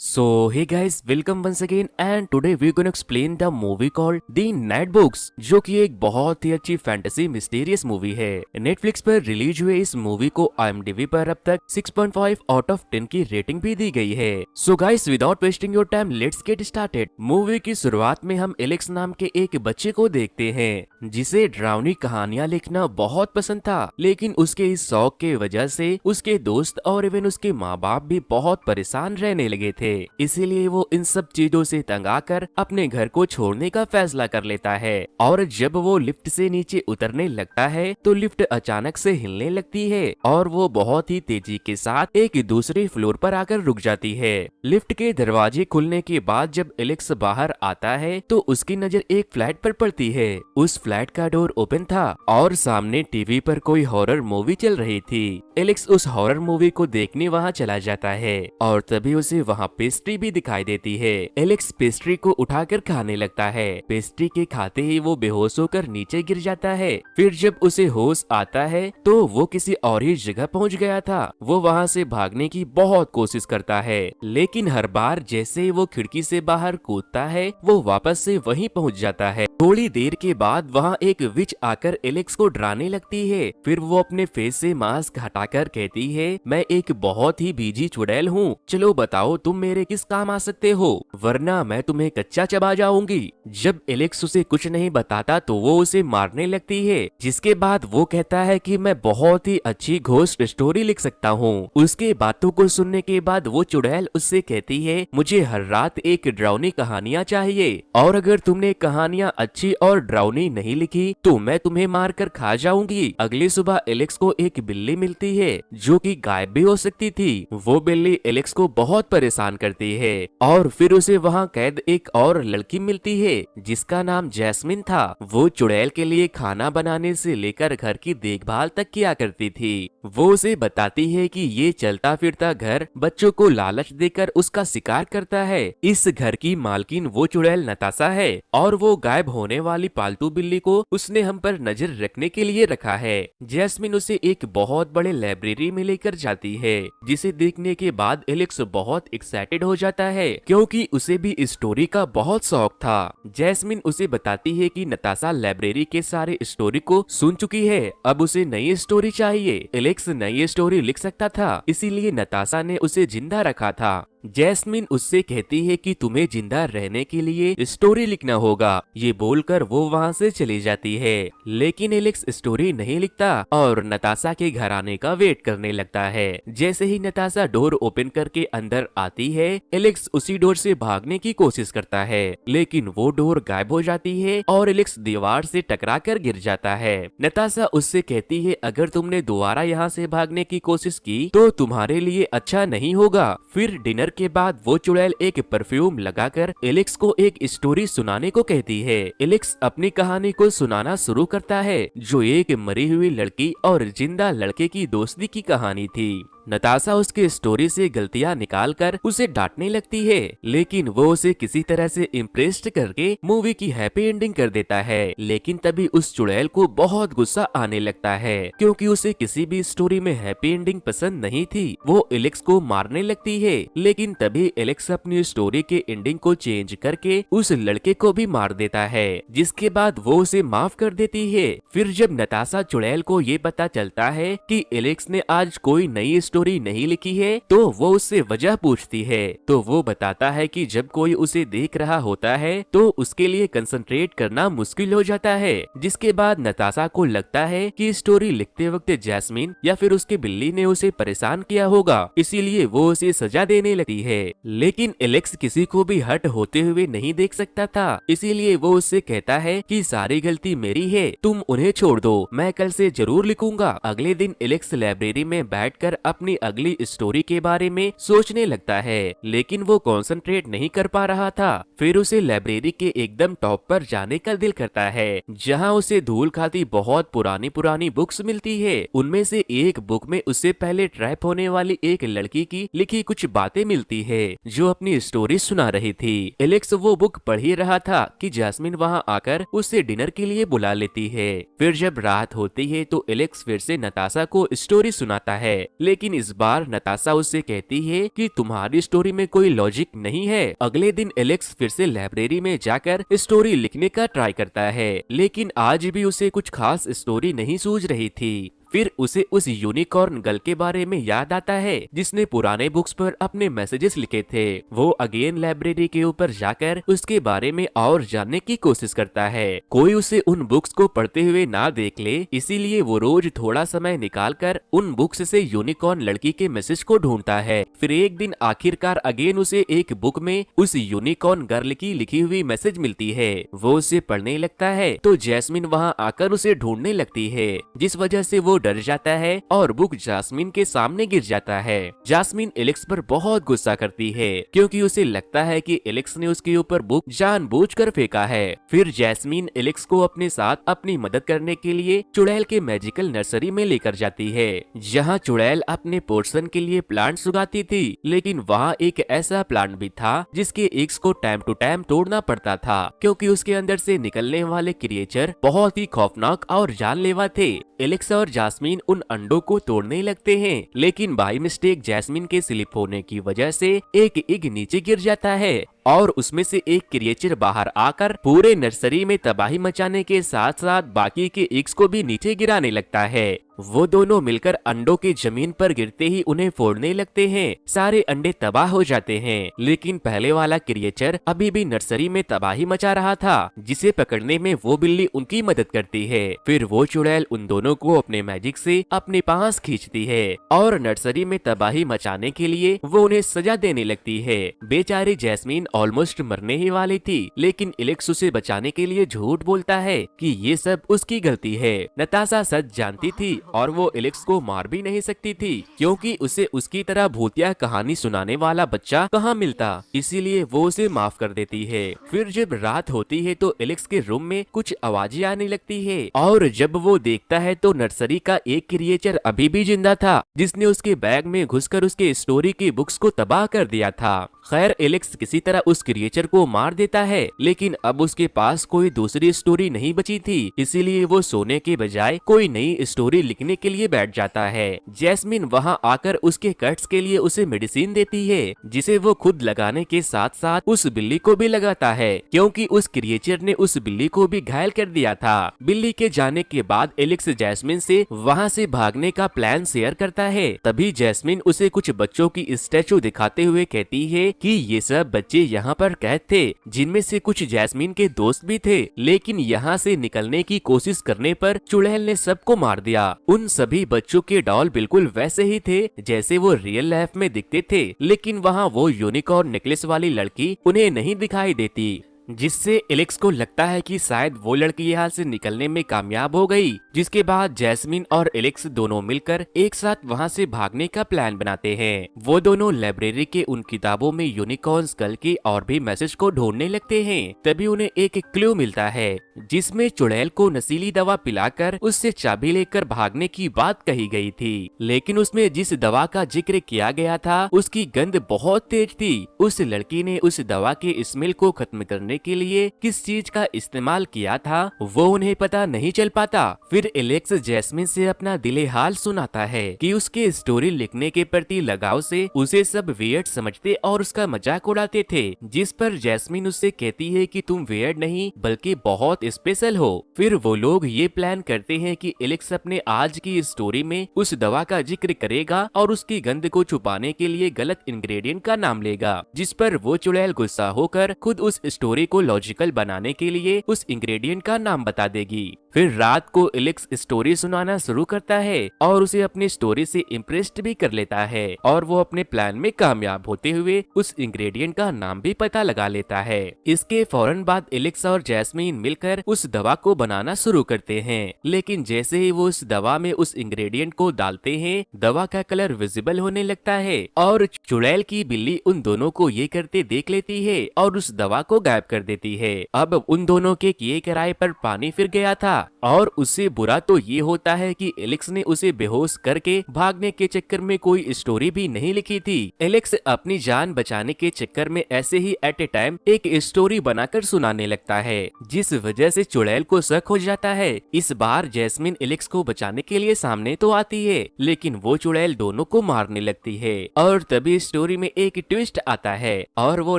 So hey guys, welcome once again and today we're gonna explain the movie called The Night Books, जो कि एक बहुत ही अच्छी fantasy mysterious movie है। Netflix पर रिलीज हुए इस मूवी को IMDb पर अब तक 6.5 आउट ऑफ 10 की रेटिंग भी दी गई है। So guys, without wasting your time, let's get started। Movie की शुरुआत में हम एलेक्स नाम के एक बच्चे को देखते हैं जिसे डरावनी कहानियां लिखना बहुत पसंद था, लेकिन उसके इस शौक के वजह से उसके दोस्त और इवन उसके माँ बाप भी बहुत परेशान रहने लगे थे। इसीलिए वो इन सब चीजों से तंग आकर अपने घर को छोड़ने का फैसला कर लेता है। और जब वो लिफ्ट से नीचे उतरने लगता है तो लिफ्ट अचानक से हिलने लगती है और वो बहुत ही तेजी के साथ एक दूसरे फ्लोर पर आकर रुक जाती है। लिफ्ट के दरवाजे खुलने के बाद जब एलेक्स बाहर आता है तो उसकी नजर एक फ्लैट पर पड़ती है। उस फ्लैट का डोर ओपन था और सामने टीवी पर कोई हॉरर मूवी चल रही थी। एलेक्स उस हॉरर मूवी को देखने वहाँ चला जाता है और तभी उसे वहाँ पेस्ट्री भी दिखाई देती है। एलेक्स पेस्ट्री को उठाकर खाने लगता है। पेस्ट्री के खाते ही वो बेहोश होकर नीचे गिर जाता है। फिर जब उसे होश आता है तो वो किसी और ही जगह पहुंच गया था। वो वहां से भागने की बहुत कोशिश करता है, लेकिन हर बार जैसे ही वो खिड़की से बाहर कूदता है वो वापस से वहीं पहुंच जाता है। थोड़ी देर के बाद वहाँ एक विच आकर एलेक्स को डराने लगती है। फिर वो अपने फेस से मास्क हटाकर कहती है, मैं एक बहुत ही बीजी चुड़ैल हूँ, चलो बताओ तुम मेरे किस काम आ सकते हो, वरना मैं तुम्हें कच्चा चबा जाऊंगी। जब एलेक्स उसे कुछ नहीं बताता तो वो उसे मारने लगती है, जिसके बाद वो कहता है कि मैं बहुत ही अच्छी घोस्ट स्टोरी लिख सकता हूँ। उसके बातों को सुनने के बाद वो चुड़ैल उससे कहती है, मुझे हर रात एक डरावनी कहानियाँ चाहिए और अगर तुमने कहानियाँ अच्छी और डरावनी नहीं लिखी तो मैं तुम्हें मार कर खा जाऊंगी। अगली सुबह एलेक्स को एक बिल्ली मिलती है जो कि गायब भी हो सकती थी। वो बिल्ली एलेक्स को बहुत परेशान करती है और फिर उसे वहाँ कैद एक और लड़की मिलती है जिसका नाम जैस्मिन था। वो चुड़ैल के लिए खाना बनाने से लेकर घर की देखभाल तक किया करती थी। वो उसे बताती है कि ये चलता फिरता घर बच्चों को लालच देकर उसका शिकार करता है। इस घर की मालकिन वो चुड़ैल नताशा है और वो गायब होने वाली पालतू बिल्ली को उसने हम पर नजर रखने के लिए रखा है। जैस्मिन उसे एक बहुत बड़े लाइब्रेरी में लेकर जाती है, जिसे देखने के बाद एलेक्स बहुत एक्साइटेड हो जाता है क्योंकि उसे भी इस स्टोरी का बहुत शौक था। जैस्मिन उसे बताती है कि नताशा लाइब्रेरी के सारे स्टोरी को सुन चुकी है, अब उसे नई स्टोरी चाहिए। एलेक्स नई स्टोरी लिख सकता था, इसीलिए नताशा ने उसे जिंदा रखा था। जैस्मिन उससे कहती है कि तुम्हें जिंदा रहने के लिए स्टोरी लिखना होगा। ये बोलकर वो वहाँ से चली जाती है, लेकिन एलेक्स स्टोरी नहीं लिखता और नताशा के घर आने का वेट करने लगता है। जैसे ही नताशा डोर ओपन करके अंदर आती है, एलेक्स उसी डोर से भागने की कोशिश करता है, लेकिन वो डोर गायब हो जाती है और एलेक्स दीवार से टकराकर गिर जाता है। नताशा उससे कहती है, अगर तुमने दोबारा यहाँ से भागने की कोशिश की तो तुम्हारे लिए अच्छा नहीं होगा। फिर डिनर के बाद वो चुड़ैल एक परफ्यूम लगाकर एलेक्स को एक स्टोरी सुनाने को कहती है। एलेक्स अपनी कहानी को सुनाना शुरू करता है, जो एक मरी हुई लड़की और जिंदा लड़के की दोस्ती की कहानी थी। नताशा उसके स्टोरी से गलतियां निकालकर उसे डांटने लगती है, लेकिन वो उसे किसी तरह से इम्प्रेस्ड करके मूवी की हैप्पी एंडिंग कर देता है। लेकिन तभी उस चुड़ैल को बहुत गुस्सा आने लगता है क्योंकि उसे किसी भी स्टोरी में हैप्पी एंडिंग पसंद नहीं थी। वो एलेक्स को मारने लगती है, लेकिन तभी एलेक्स अपनी स्टोरी के एंडिंग को चेंज करके उस लड़के को भी मार देता है, जिसके बाद वो उसे माफ कर देती है। फिर जब नताशा चुड़ैल को ये पता चलता है कि एलेक्स ने आज कोई नई स्टोरी नहीं लिखी है तो वो उससे वजह पूछती है, तो वो बताता है कि जब कोई उसे देख रहा होता है तो उसके लिए कंसंट्रेट करना मुश्किल हो जाता है। जिसके बाद नताशा को लगता है कि स्टोरी लिखते वक्त जैस्मिन या फिर उसकी बिल्ली ने उसे परेशान किया होगा, इसीलिए वो उसे सजा देने लगती है। लेकिन एलेक्स किसी को भी हर्ट होते हुए नहीं देख सकता था, इसीलिए वो उससे कहता है कि सारी गलती मेरी है, तुम उन्हें छोड़ दो, मैं कल से जरूर लिखूंगा। अगले दिन एलेक्स लाइब्रेरी में बैठकर अपनी अगली स्टोरी के बारे में सोचने लगता है, लेकिन वो कंसंट्रेट नहीं कर पा रहा था। फिर उसे लाइब्रेरी के एकदम टॉप पर जाने का दिल करता है, जहां उसे धूल खाती बहुत पुरानी पुरानी बुक्स मिलती है। उनमें से एक बुक में उससे पहले ट्रैप होने वाली एक लड़की की लिखी कुछ बातें मिलती है, जो अपनी स्टोरी सुना रही थी। एलेक्स वो बुक पढ़ ही रहा था कि जैस्मिन वहां आकर उसे डिनर के लिए बुला लेती है। फिर जब रात होती है तो एलेक्स फिर से नताशा को स्टोरी सुनाता है, लेकिन लेकिन इस बार नताशा उससे कहती है कि तुम्हारी स्टोरी में कोई लॉजिक नहीं है। अगले दिन एलेक्स फिर से लाइब्रेरी में जाकर स्टोरी लिखने का ट्राई करता है, लेकिन आज भी उसे कुछ खास स्टोरी नहीं सूझ रही थी। फिर उसे उस यूनिकॉर्न गर्ल के बारे में याद आता है जिसने पुराने बुक्स पर अपने मैसेजेस लिखे थे। वो अगेन लाइब्रेरी के ऊपर जाकर उसके बारे में और जानने की कोशिश करता है। कोई उसे उन बुक्स को पढ़ते हुए ना देख ले, इसीलिए वो रोज थोड़ा समय निकालकर उन बुक्स से यूनिकॉर्न लड़की के मैसेज को ढूंढता है। फिर एक दिन आखिरकार अगेन उसे एक बुक में उस यूनिकॉर्न गर्ल की लिखी हुई मैसेज मिलती है। वो उसे पढ़ने लगता है तो जैस्मिन वहाँ आकर उसे ढूंढने लगती है, जिस वजह से वो डर जाता है और बुक जास्मिन के सामने गिर जाता है। जास्मिन एलेक्स पर बहुत गुस्सा करती है क्योंकि उसे लगता है कि एलेक्स ने उसके ऊपर बुक जानबूझकर फेंका है। फिर जैस्मिन एलेक्स को अपने साथ अपनी मदद करने के लिए चुड़ैल के मैजिकल नर्सरी में लेकर जाती है, जहाँ चुड़ैल अपने पोर्शन के लिए प्लांट्स उगाती थी, लेकिन वहाँ एक ऐसा प्लांट भी था जिसके एग्स को टाइम टू टाइम तोड़ना पड़ता था क्योंकि उसके अंदर से निकलने वाले क्रिएचर बहुत ही खौफनाक और जानलेवा थे। एलेक्स और जास्मिन उन अंडों को तोड़ने लगते हैं, लेकिन बाई मिस्टेक जैस्मिन के स्लिप होने की वजह से एक एग नीचे गिर जाता है और उसमें से एक क्रिएचर बाहर आकर पूरे नर्सरी में तबाही मचाने के साथ साथ बाकी के एग्स को भी नीचे गिराने लगता है। वो दोनों मिलकर अंडों के जमीन पर गिरते ही उन्हें फोड़ने लगते हैं। सारे अंडे तबाह हो जाते हैं, लेकिन पहले वाला क्रिएचर अभी भी नर्सरी में तबाही मचा रहा था, जिसे पकड़ने में वो बिल्ली उनकी मदद करती है। फिर वो चुड़ैल उन दोनों को अपने मैजिक से अपने पास खींचती है और नर्सरी में तबाही मचाने के लिए वो उन्हें सजा देने लगती है। बेचारी जैस्मिन ऑलमोस्ट मरने ही वाली थी, लेकिन एलेक्स उसे बचाने के लिए झूठ बोलता है कि ये सब उसकी गलती है। नताशा सच जानती थी और वो एलेक्स को मार भी नहीं सकती थी क्योंकि उसे उसकी तरह भूतिया कहानी सुनाने वाला बच्चा कहाँ मिलता, इसीलिए वो उसे माफ कर देती है। फिर जब रात होती है तो एलेक्स के रूम में कुछ आवाजें आने लगती है और जब वो देखता है तो नर्सरी का एक क्रिएचर अभी भी जिंदा था, जिसने उसके बैग में घुसकर उसके स्टोरी की बुक्स को तबाह कर दिया था। खैर एलेक्स किसी तरह उस क्रिएचर को मार देता है, लेकिन अब उसके पास कोई दूसरी स्टोरी नहीं बची थी, इसीलिए वो सोने के बजाय कोई नई स्टोरी लिखने के लिए बैठ जाता है। जैस्मिन वहां आकर उसके कट्स के लिए उसे मेडिसिन देती है, जिसे वो खुद लगाने के साथ साथ उस बिल्ली को भी लगाता है क्योंकि उस क्रिएचर ने उस बिल्ली को भी घायल कर दिया था। बिल्ली के जाने के बाद एलेक्स जैस्मिन से वहां से भागने का प्लान शेयर करता है। तभी जैस्मिन उसे कुछ बच्चों की स्टैचू दिखाते हुए कहती है कि ये सब बच्चे यहाँ पर कैद थे, जिनमें से कुछ जैस्मिन के दोस्त भी थे, लेकिन यहाँ से निकलने की कोशिश करने पर चुड़ैल ने सबको मार दिया। उन सभी बच्चों के डॉल बिल्कुल वैसे ही थे जैसे वो रियल लाइफ में दिखते थे, लेकिन वहाँ वो यूनिकॉर्न नेकलेस वाली लड़की उन्हें नहीं दिखाई देती, जिससे एलेक्स को लगता है कि शायद वो लड़की यहाँ से निकलने में कामयाब हो गई। जिसके बाद जैस्मिन और एलेक्स दोनों मिलकर एक साथ वहाँ से भागने का प्लान बनाते हैं। वो दोनों लाइब्रेरी के उन किताबों में यूनिकॉर्न स्कल के और भी मैसेज को ढूंढने लगते हैं। तभी उन्हें एक क्लू मिलता है जिसमें चुड़ैल को नशीली दवा पिलाकर उससे चाबी लेकर भागने की बात कही गई थी, लेकिन उसमें जिस दवा का जिक्र किया गया था उसकी गंध बहुत तेज थी। उस लड़की ने उस दवा के स्मेल को खत्म करने के लिए किस चीज का इस्तेमाल किया था वो उन्हें पता नहीं चल पाता। फिर एलेक्स जैस्मिन से अपना दिले हाल सुनाता है कि उसके स्टोरी लिखने के प्रति लगाव से उसे सब वियर्ड समझते और उसका मजाक उड़ाते थे, जिस पर जैस्मिन उससे कहती है कि तुम वियर्ड नहीं बल्कि बहुत स्पेशल हो। फिर वो लोग ये प्लान करते हैं कि एलेक्स अपने आज की स्टोरी में उस दवा का जिक्र करेगा और उसकी गंध को छुपाने के लिए गलत इंग्रेडिएंट का नाम लेगा, जिस पर वो चुड़ैल गुस्सा होकर खुद उस स्टोरी को लॉजिकल बनाने के लिए उस इंग्रेडिएंट का नाम बता देगी। फिर रात को एलेक्स स्टोरी सुनाना शुरू करता है और उसे अपनी स्टोरी से इम्प्रेस्ड भी कर लेता है और वो अपने प्लान में कामयाब होते हुए उस इंग्रेडिएंट का नाम भी पता लगा लेता है। इसके फौरन बाद एलेक्स और जैस्मिन मिलकर उस दवा को बनाना शुरू करते हैं, लेकिन जैसे ही वो उस दवा में उस इंग्रेडिएंट को डालते हैं दवा का कलर विजिबल होने लगता है और चुड़ैल की बिल्ली उन दोनों को ये करते देख लेती है और उस दवा को गायब कर देती है। अब उन दोनों के किए कराए पर पानी फिर गया था और उससे बुरा तो ये होता है कि एलेक्स ने उसे बेहोश करके भागने के चक्कर में कोई स्टोरी भी नहीं लिखी थी। एलेक्स अपनी जान बचाने के चक्कर में ऐसे ही एट ए टाइम एक स्टोरी बनाकर सुनाने लगता है, जिस वजह से चुड़ैल को शक हो जाता है। इस बार जैस्मिन एलेक्स को बचाने के लिए सामने तो आती है, लेकिन वो चुड़ैल दोनों को मारने लगती है। और तभी स्टोरी में एक ट्विस्ट आता है और वो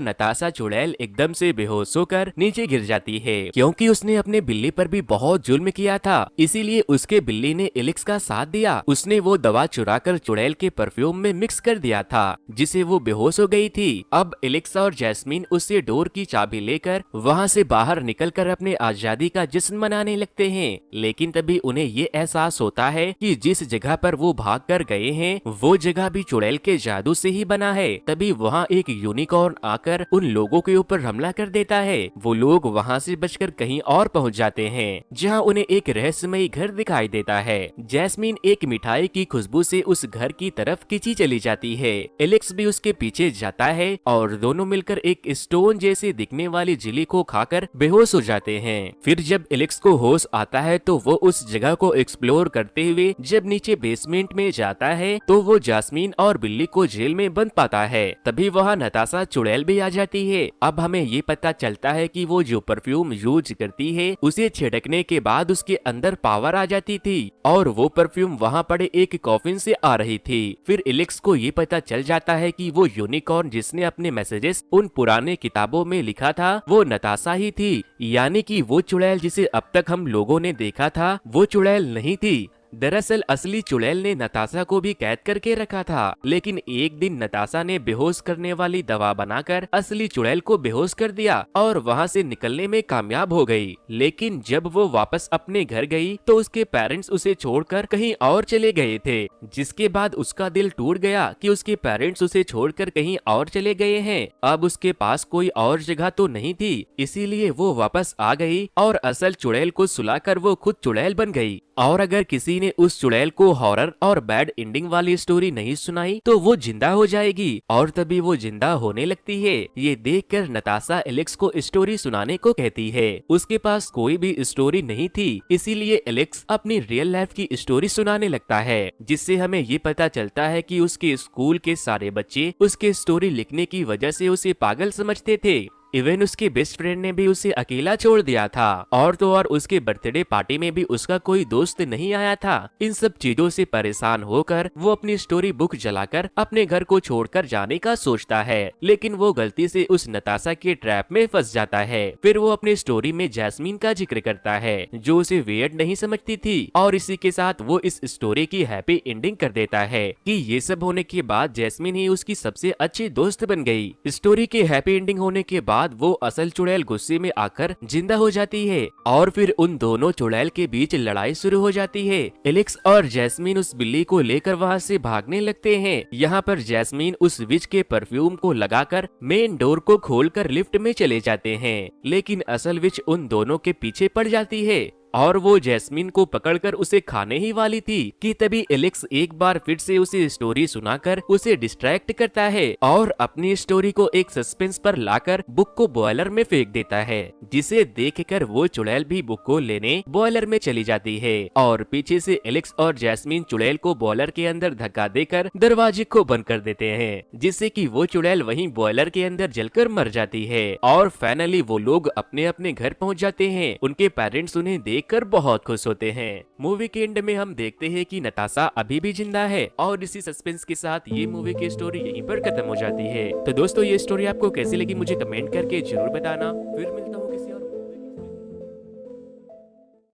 नताशा चुड़ैल एकदम से बेहोश होकर नीचे गिर जाती है, क्योंकि उसने अपने बिल्ली पर भी बहुत जुल्म किया था, इसीलिए उसके बिल्ली ने एलेक्स का साथ दिया। उसने वो दवा चुराकर चुड़ैल के परफ्यूम में मिक्स कर दिया था, जिसे वो बेहोश हो गई थी। अब एलेक्स और जैस्मिन उससे डोर की चाबी लेकर वहाँ से बाहर निकलकर अपने आजादी का जश्न मनाने लगते हैं। लेकिन तभी उन्हें ये एहसास होता है कि जिस जगह पर वो भाग कर गए हैं वो जगह भी चुड़ैल के जादू से ही बना है। तभी वहाँ एक यूनिकॉर्न आकर उन लोगों के ऊपर हमला कर देता है। वो लोग वहाँ से बचकर कहीं और पहुँच जाते हैं, जहाँ उन्हें एक रहस्यमयी घर दिखाई देता है। जैस्मिन एक मिठाई की खुशबू से उस घर की तरफ खींची चली जाती है। एलेक्स भी उसके पीछे जाता है और दोनों मिलकर एक स्टोन जैसे दिखने वाली झिल्ली को खाकर बेहोश हो जाते हैं। फिर जब एलेक्स को होश आता है तो वो उस जगह को एक्सप्लोर करते हुए जब नीचे बेसमेंट में जाता है तो वो जैस्मिन और बिल्ली को जेल में बंद पाता है। तभी वहाँ नताशा चुड़ैल भी आ जाती है। अब हमें ये पता चलता है कि वो जो परफ्यूम यूज करती है उसे छिड़कने के बाद उसके अंदर पावर आ जाती थी और वो परफ्यूम वहाँ पड़े एक कॉफिन से आ रही थी। फिर एलेक्स को ये पता चल जाता है कि वो यूनिकॉर्न जिसने अपने मैसेजेस उन पुराने किताबों में लिखा था वो नताशा ही थी, यानी कि वो चुड़ैल जिसे अब तक हम लोगों ने देखा था वो चुड़ैल नहीं थी। दरअसल असली चुड़ैल ने नताशा को भी कैद करके रखा था, लेकिन एक दिन नताशा ने बेहोश करने वाली दवा बनाकर असली चुड़ैल को बेहोश कर दिया और वहाँ से निकलने में कामयाब हो गई। लेकिन जब वो वापस अपने घर गई तो उसके पेरेंट्स उसे छोड़कर कहीं और चले गए थे, जिसके बाद उसका दिल टूट गया कि उसके पेरेंट्स उसे छोड़कर कहीं और चले गए हैं। अब उसके पास कोई और जगह तो नहीं थी, इसीलिए वो वापस आ गई और असल चुड़ैल को सुलाकर वो खुद चुड़ैल बन गई। और अगर किसी ने उस चुड़ैल को हॉरर और बैड एंडिंग वाली स्टोरी नहीं सुनाई तो वो जिंदा हो जाएगी, और तभी वो जिंदा होने लगती है। ये देखकर नताशा एलेक्स को स्टोरी सुनाने को कहती है। उसके पास कोई भी स्टोरी नहीं थी, इसीलिए एलेक्स अपनी रियल लाइफ की स्टोरी सुनाने लगता है, जिससे हमें ये पता चलता है कि उसके स्कूल के सारे बच्चे उसके स्टोरी लिखने की वजह से उसे पागल समझते थे। इवन उसके बेस्ट फ्रेंड ने भी उसे अकेला छोड़ दिया था, और तो और उसके बर्थडे पार्टी में भी उसका कोई दोस्त नहीं आया था। इन सब चीजों से परेशान होकर वो अपनी स्टोरी बुक जलाकर अपने घर को छोड़कर जाने का सोचता है, लेकिन वो गलती से उस नताशा के ट्रैप में फंस जाता है। फिर वो अपनी स्टोरी में जैस्मिन का जिक्र करता है, जो उसे वियर्ड नहीं समझती थी, और इसी के साथ वो इस स्टोरी की हैप्पी एंडिंग कर देता है कि ये सब होने के बाद जैस्मिन ही उसकी सबसे अच्छी दोस्त बन गई। स्टोरी के हैप्पी एंडिंग होने के बाद वो असल चुड़ैल गुस्से में आकर जिंदा हो जाती है, और फिर उन दोनों चुड़ैल के बीच लड़ाई शुरू हो जाती है। एलेक्स और जैस्मिन उस बिल्ली को लेकर वहाँ से भागने लगते हैं। यहाँ पर जैस्मिन उस विच के परफ्यूम को लगाकर मेन डोर को खोलकर लिफ्ट में चले जाते हैं, लेकिन असल विच उन दोनों के पीछे पड़ जाती है और वो जैस्मिन को पकड़कर उसे खाने ही वाली थी कि तभी एलेक्स एक बार फिर से उसे स्टोरी सुनाकर उसे डिस्ट्रैक्ट करता है और अपनी स्टोरी को एक सस्पेंस पर लाकर बुक को बॉयलर में फेंक देता है, जिसे देखकर वो चुड़ैल भी बुक को लेने बॉयलर में चली जाती है, और पीछे से एलेक्स और जैस्मिन चुड़ैल को बॉयलर के अंदर धक्का देकर दरवाजे को बंद कर देते हैं, जिससे कि वो चुड़ैल वहीं बॉयलर के अंदर जलकर मर जाती है। और फाइनली वो लोग अपने अपने घर पहुँच जाते हैं। उनके पेरेंट्स उन्हें देखकर बहुत खुश होते हैं। मूवी के एंड में हम देखते हैं कि नताशा अभी भी जिंदा है, और इसी सस्पेंस के साथ ये मूवी की स्टोरी यहीं पर खत्म हो जाती है। तो दोस्तों, ये स्टोरी आपको कैसी लगी मुझे कमेंट करके जरूर बताना। फिर